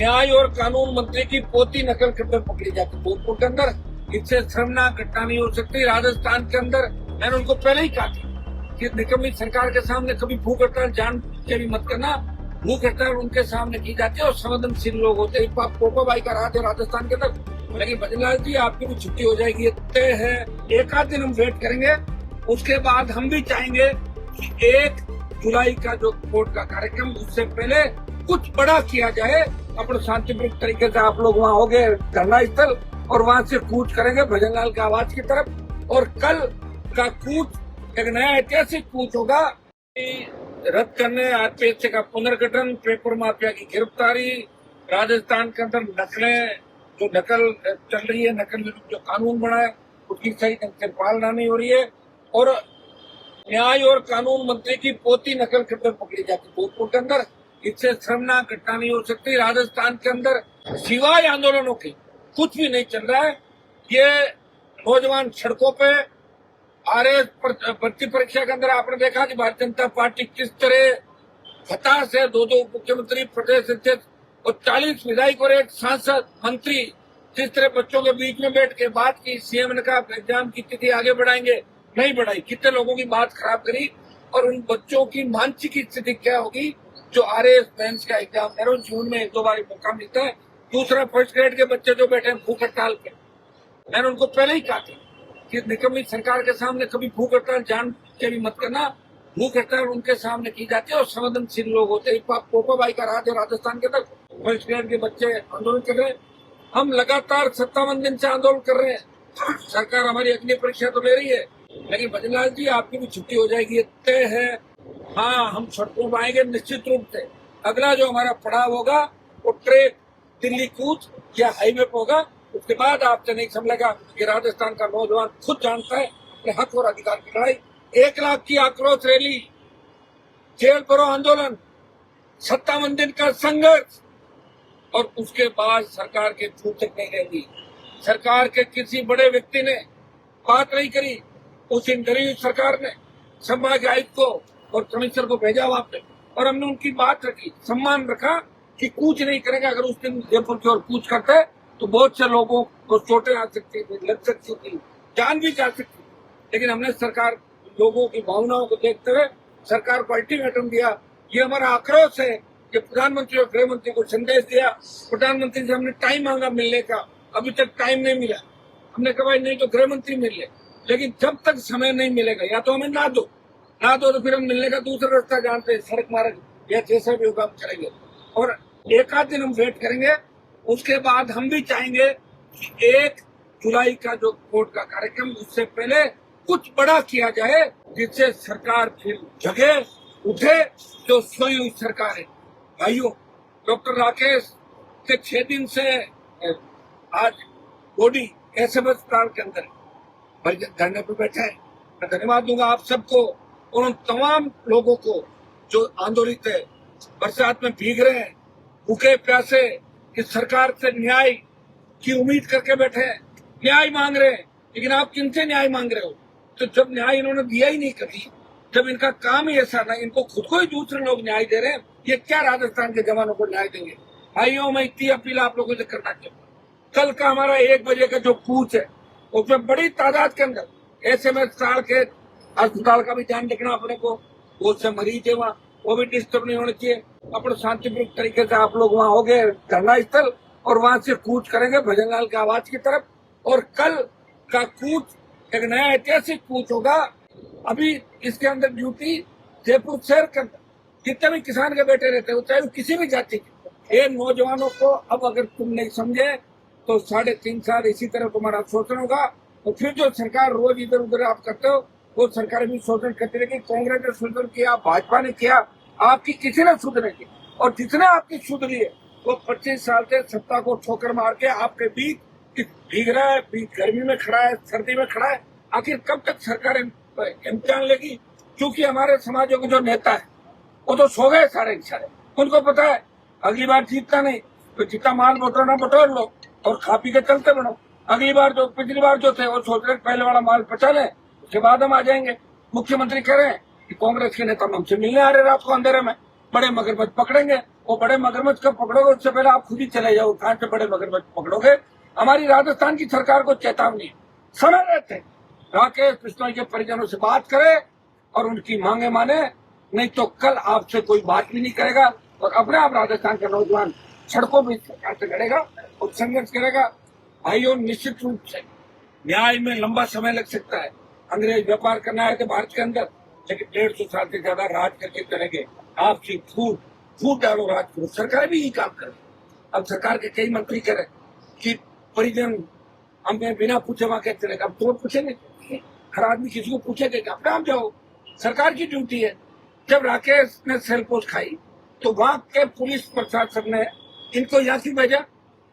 न्याय और कानून मंत्री की पोती नकल करते पकड़ी जाती भोजपुर के अंदर। इससे शर्मनाक घटना नहीं हो सकती। राजस्थान के अंदर मैंने उनको पहले ही कहा था कि निकम्मी सरकार के सामने कभी भूख हड़ताल जान के भी मत करना। भूख हड़ताल उनके सामने की जाती है और संवेदनशील लोग होते हैं। पोपा भाई का राज है राजस्थान के अंदर। लेकिन भजनलाल जी आपकी भी छुट्टी हो जाएगी, तय है। एक आध दिन हम वेट करेंगे, उसके बाद हम भी चाहेंगे कि 1 जुलाई का जो कोर्ट का कार्यक्रम, उससे पहले कुछ बड़ा किया जाए। अपने शांतिपूर्ण तरीके से आप लोग वहाँ होंगे धरना स्थल और वहाँ से कूच करेंगे भजनलाल की आवाज की तरफ। और कल का कूच एक नया ऐतिहासिक कूच होगा। रद्द करने, आरपीएससी का पुनर्गठन, पेपर माफिया की गिरफ्तारी, राजस्थान के अंदर नकलें जो नकल चल रही है, नकल जो कानून बना है उसकी सही ढंग से पालना नहीं हो रही है। और न्याय और कानून मंत्री की पोती नकल करते पकड़ी जाती भोजपुर के अंदर। इससे शर्मनाक घटना नहीं हो सकती। राजस्थान के अंदर सिवाय आंदोलनों के कुछ भी नहीं चल रहा है। ये नौजवान सड़कों पे आरएएस भर्ती परीक्षा के अंदर आपने देखा कि भारतीय जनता पार्टी किस तरह हताश है। 2 मुख्यमंत्री, प्रदेश अध्यक्ष और 40 विधायक और एक सांसद मंत्री जिस तरह बच्चों के बीच में बैठ के बात की। सीएम ने कहा एग्जाम की तिथि आगे बढ़ाएंगे, नहीं बढ़ाई। कितने लोगों की बात खराब करी। और उन बच्चों की मानसिक स्थिति क्या होगी जो आरएएस मेंस का एग्जाम दे रहे हो। जीवन में 1-2 बार मौका मिलता है। दूसरा, फर्स्ट ग्रेड के बच्चे जो बैठे हैं भूख हड़ताल पे, मैंने उनको पहले ही कहा था कि निकम्मी सरकार के सामने कभी भूख हड़ताल जान के भी मत करना। भूख हड़ताल उनके सामने की जाती है और संवेदनशील लोग होते हैं। पोपा भाई का राज है राजस्थान के अंदर। फर्स्ट ग्रेड के बच्चे आंदोलन कर रहे हैं। हम लगातार 57 दिन से आंदोलन कर रहे हैं। सरकार हमारी अग्नि परीक्षा तो ले रही है, लेकिन भजनलाल जी आपकी भी छुट्टी हो जाएगी, तय है। हाँ, हम सड़कों पर आएंगे निश्चित रूप से। अगला जो हमारा पड़ाव होगा वो ट्रेन दिल्ली कूच या हाईवे पर होगा। उसके बाद आपसे नहीं समझेगा कि राजस्थान का नौजवान खुद जानता है अपने हक और अधिकार की लड़ाई। 1 लाख की आक्रोश रैली, जेल भरो आंदोलन, 57 दिन का संघर्ष और उसके बाद सरकार के छूट तक नहीं रहेगी। सरकार के किसी बड़े व्यक्ति ने बात नहीं करी। उस इंटरव्यू सरकार ने संभाग आयुक्त को और कमिश्नर को भेजा वहां पे और हमने उनकी बात रखी, सम्मान रखा कि कूच नहीं करेगा। अगर उस दिन जयपुर की ओर कूच करते तो बहुत से लोगों को चोटें आ सकती थी, लग सकती थी, जान भी जा सकती थी। लेकिन हमने सरकार लोगों की भावनाओं को देखते हुए सरकार को अल्टीमेटम दिया। ये हमारा आक्रोश है कि प्रधानमंत्री और गृह मंत्री को संदेश दिया। प्रधानमंत्री से हमने टाइम मांगा मिलने का, अभी तक टाइम नहीं मिला। हमने कहा नहीं तो गृह मंत्री मिल ले, लेकिन जब तक समय नहीं मिलेगा या तो हमें ना दो तो फिर हम मिलने का दूसरा रास्ता जानते हैं, सड़क मार्ग या जैसा भी होगा हम चलेंगे। और 1 आध दिन हम वेट करेंगे, उसके बाद हम भी चाहेंगे कि 1 जुलाई का जो कोर्ट का कार्यक्रम, उससे पहले कुछ बड़ा किया जाए जिससे सरकार फिर जगे उठे जो सोई हुई सरकार है। भाइयों, डॉक्टर राकेश के 6 दिन से आज बॉडी एसएमएस अस्पताल के अंदर धरने पर बैठा है। मैं धन्यवाद दूंगा आप सबको और उन तमाम लोगों को जो आंदोलित है, बरसात में भीग रहे हैं, भूखे प्यासे, कि सरकार से न्याय की उम्मीद करके बैठे हैं, न्याय मांग रहे हैं। लेकिन आप किनसे न्याय मांग रहे हो? तो जब न्याय इन्होंने दिया ही नहीं कभी, जब इनका काम ही ऐसा ना, इनको खुद को ही दूसरे लोग न्याय दे रहे हैं, ये क्या राजस्थान के जवानों को न्याय देंगे? भाइयों, मैं इतनी अपील आप लोगों से करना चाहूंगा। कल का हमारा 1 बजे का जो कूच है उसमें बड़ी तादाद के अंदर एसएमएस के अस्पताल का भी ध्यान रखना अपने को। बहुत से मरीज है वहाँ, वो भी डिस्टर्ब नहीं होने चाहिए। अपने शांतिपूर्ण तरीके से आप लोग वहाँ होंगे धरना स्थल और वहाँ से कूच करेंगे भजनलाल की आवाज की तरफ। और कल का कूच एक नया ऐतिहासिक कूच होगा। अभी इसके अंदर ड्यूटी जयपुर शहर के अंदर जितने भी किसान के बेटे रहते हैं, चाहे वो किसी भी जाति के, ये नौजवानों को अब अगर तुम नहीं समझे तो 3.5 साल इसी तरह तुम्हारा शोषण होगा। और फिर जो सरकार रोज इधर उधर आप करते हो, वो सरकार भी शोषण करती रहेगी। कांग्रेस ने शोषण किया, भाजपा ने किया, आपकी किसी ने सुध नहीं की। और जिसने आपकी सुध ली है वो 25 साल से सत्ता को ठोकर मार के आपके बीच भीग रहा है, गर्मी में खड़ा है, सर्दी में खड़ा है। आखिर कब तक सरकार इम्तिहान लेगी? क्योंकि हमारे समाजों के जो नेता है वो तो सो गए सारे के सारे। उनको पता है अगली बार जीतना नहीं, तो जितना माल बटोरना बटोर लो और खा पी के चलते बढ़ो। अगली बार जो पिछली बार जो थे वो सोच रहे पहले वाला माल पचा ले, उसके बाद हम आ जाएंगे। मुख्यमंत्री कह रहे हैं कि कांग्रेस के नेता हमसे मिलने आ रहे रात को अंधेरे में, बड़े मगरमच्छ पकड़ेंगे। वो बड़े मगरमच्छ को पकड़ोगे उससे पहले आप खुद ही चले जाओ, कहां से बड़े मगरमच्छ पकड़ोगे। हमारी राजस्थान की सरकार को चेतावनी है, समय रहते राकेश बिश्नोई के परिजनों से बात करे और उनकी मांगे माने, नहीं तो कल आपसे कोई बात भी नहीं करेगा और अपने आप राजस्थान का नौजवान सड़कों में सरकार से लड़ेगा और संघर्ष करेगा। भाइयों, निश्चित रूप से न्याय में लंबा समय लग सकता है। अंग्रेज व्यापार करना है तो भारत के अंदर, लेकिन 150 साल से ज्यादा राज करके चलेंगे। आपसी फूट डालो राज करो, सरकार भी यही काम करे। अब सरकार के कई मंत्री करें कि परिजन हमें बिना पूछे वहां कैसे चलेगा। अब तो पूछेंगे, हर आदमी किसी को पूछेगा कि अपने आप जाओ, सरकार की ड्यूटी है। जब राकेश ने सेल पोस्ट खाई तो वहां के पुलिस प्रशासन ने इनको यहाँ से भेजा।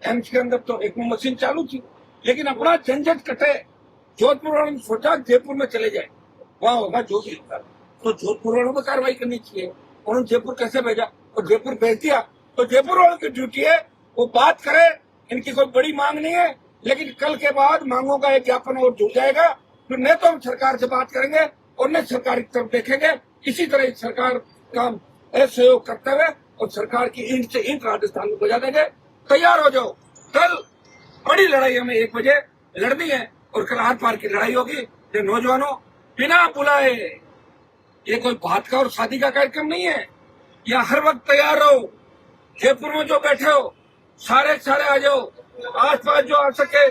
एम्स के अंदर तो एक मशीन चालू थी, लेकिन अपना झंझट कटे। जोधपुर वालों ने सोचा जयपुर में चले जाए, वहां होगा जो भी होगा। तो जोधपुर वालों में कार्रवाई करनी चाहिए। उन्होंने जयपुर कैसे भेजा और जयपुर भेज दिया, तो जयपुर वालों की ड्यूटी है वो बात करे। इनकी कोई बड़ी मांग नहीं है, लेकिन कल के बाद मांगों का एक ज्ञापन और जुड़ जाएगा। फिर न तो हम सरकार से बात करेंगे और न सरकार की तरफ देखेंगे। इसी तरह सरकार का सहयोग करते हुए और सरकार की ईंट से ईंट राजस्थान में बजा देंगे। तैयार हो जाओ, कल बड़ी लड़ाई हमें 1 बजे लड़नी है और कल आर पार की लड़ाई होगी। ये नौजवानों, बिना बुलाए, ये कोई बात का और शादी का कार्यक्रम नहीं है। या हर वक्त तैयार रहो। जयपुर में जो बैठे हो सारे आ जाओ, आसपास जो आ सके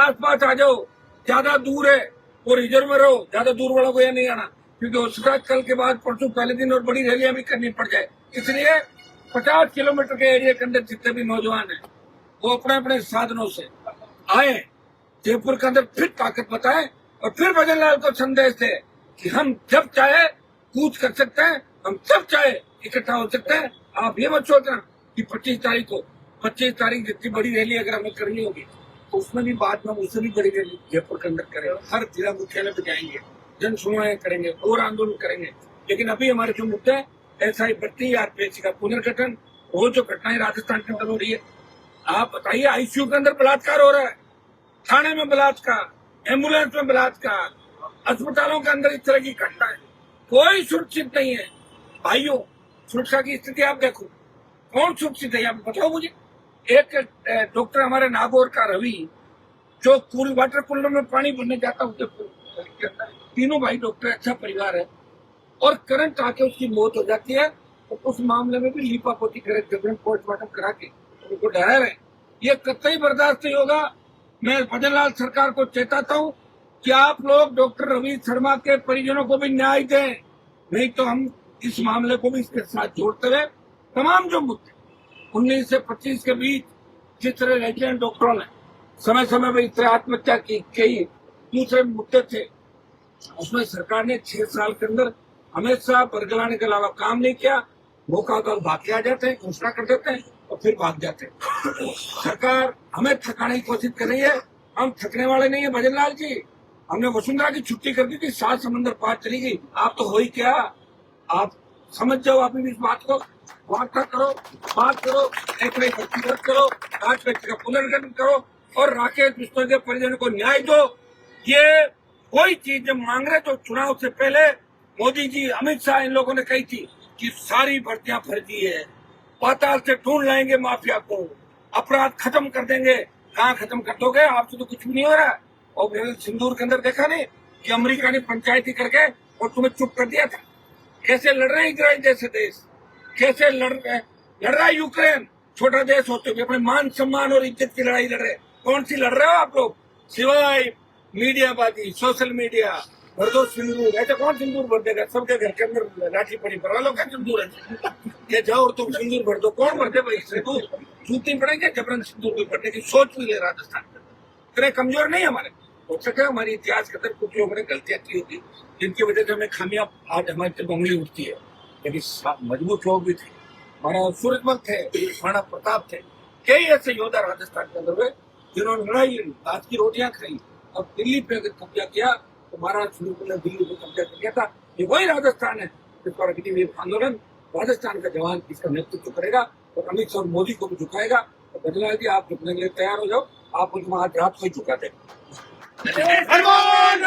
आसपास आ जाओ। ज्यादा दूर है वो रिजर्व में रहो, ज्यादा दूर वालों को यह नहीं आना, क्योंकि हो सकता है कल के बाद परसों पहले दिन और बड़ी रैलियां भी करनी पड़ जाए। इसलिए 50 किलोमीटर के एरिया के अंदर जितने भी नौजवान हैं वो अपने अपने साधनों से आए, जयपुर के अंदर फिर ताकत बताएं और फिर भजन लाल को संदेश दे कि हम जब चाहे कूच कर सकते हैं, हम जब चाहे इकट्ठा हो सकते हैं। आप ये मत सोचना कि 25 तारीख जितनी बड़ी रैली अगर हमें करनी होगी तो उसमें भी बाद में उससे भी बड़ी रैली जयपुर के अंदर करेंगे। हर जिला मुख्यालय पे जाएंगे, जन सुनवाई करेंगे और आंदोलन करेंगे। लेकिन अभी हमारे जो मुद्दे हैं, SI भर्ती, आरपीएससी का पुनर्गठन, वो जो घटनाएं राजस्थान के अंदर हो रही है, आप बताइए। ICU के अंदर बलात्कार हो रहा है, थाने में बलात्कार, एम्बुलेंस में बलात्कार, अस्पतालों के अंदर इस तरह की घटना है। कोई सुरक्षित नहीं है। भाइयों, सुरक्षा की स्थिति आप देखो, कौन सुरक्षित है आप बताओ मुझे। एक डॉक्टर हमारे नागौर का रवि, जो वाटर कूलर में पानी भरने जाता है, तीनों भाई डॉक्टर, अच्छा परिवार है, और करंट आके उसकी मौत हो जाती है। तो उस मामले में भी लीपापोती करे, जबरन पोस्टमार्टम करा के उनको डरा रहे। ये कतई बर्दाश्त नहीं होगा। मैं भजन लाल सरकार को चेताता हूँ कि आप लोग डॉक्टर रवि शर्मा के परिजनों को भी न्याय दें, नहीं तो हम इस मामले को भी इसके साथ जोड़ते हुए तमाम जो मुद्दे 19 से 25 के बीच जिस तरह रेजिडेंट डॉक्टरों ने समय पर इस तरह आत्महत्या की, कई दूसरे मुद्दे थे, उसमें सरकार ने 6 साल के अंदर हमेशा बरगलाने के अलावा काम नहीं किया। मौका तो भाग के आ जाते हैं, घोषणा कर देते हैं और फिर भाग जाते हैं। सरकार हमें थकाने की कोशिश कर रही है, हम थकने वाले नहीं है भजन लाल जी। हमने वसुंधरा की छुट्टी कर दी थी, 7 समंदर पार चली गई। आप तो हो ही क्या, आप समझ जाओ। आप भी इस बात को वार्ता करो, बात करो, एक व्यक्तिगत करो, राज व्यक्ति का पुनर्गठन करो और राकेश बिश्नोई के परिजनों को न्याय दो। ये कोई चीज जब मांग रहे तो चुनाव से पहले मोदी जी, अमित शाह, इन लोगों ने कही थी कि सारी भर्तियां फर्जी है, पाताल से ढूंढ लाएंगे माफिया को, अपराध खत्म कर देंगे। कहाँ खत्म कर दोगे, आपसे तो कुछ भी नहीं हो रहा। और सिंदूर के अंदर देखा नहीं कि अमेरिका ने पंचायती करके और तुम्हें चुप कर दिया था। कैसे लड़ रहे हैं इजराइल जैसे देश, कैसे लड़ रहा है यूक्रेन, छोटा देश होते हुए अपने मान सम्मान और इज्जत की लड़ाई लड़ रहे। कौन सी लड़ रहे हो आप लोग, सिवाय मीडियाबाजी, सोशल मीडिया, भर दो सिंदूर। ऐसे कौन सिंदूर भर देगा, सबके घर के अंदर लाठी पड़ी भरवा लो, क्या सिंदूर है, ये जाओ और तुम सिंदूर भर दो। कौन भर दे भाई सिंदूर, जूती पड़ेंगे जबरन सिंदूर भी भरने की सोच भी ले राजस्थान में। इतने कमजोर नहीं हमारे, हो सके हमारी इतिहास के अंदर कुछ लोगों ने गलतियां की होती जिनकी वजह से हमें खामियां आज हमारे से उंगली उठती है। लेकिन मजबूत लोग भी थे, हमारा सूरजमल थे, महाराणा प्रताप थे, कई ऐसे योद्धा राजस्थान के अंदर हुए जिन्होंने लड़ाई लड़ी, आज की रोटियां खाई और दिल्ली पे अगर कब्जा किया तो महाराज सूरजमल ने दिल्ली पे कब्जा कर लिया था। ये वही राजस्थान है जिस पर अग्निवीर आंदोलन राजस्थान का जवान इसका नेतृत्व करेगा और अमित शाह और मोदी को भी झुकाएगा। तो बदलाव जी, आप झुकने के लिए तैयार हो जाओ, आप उनको आज रात को ही झुका दें। हनुमान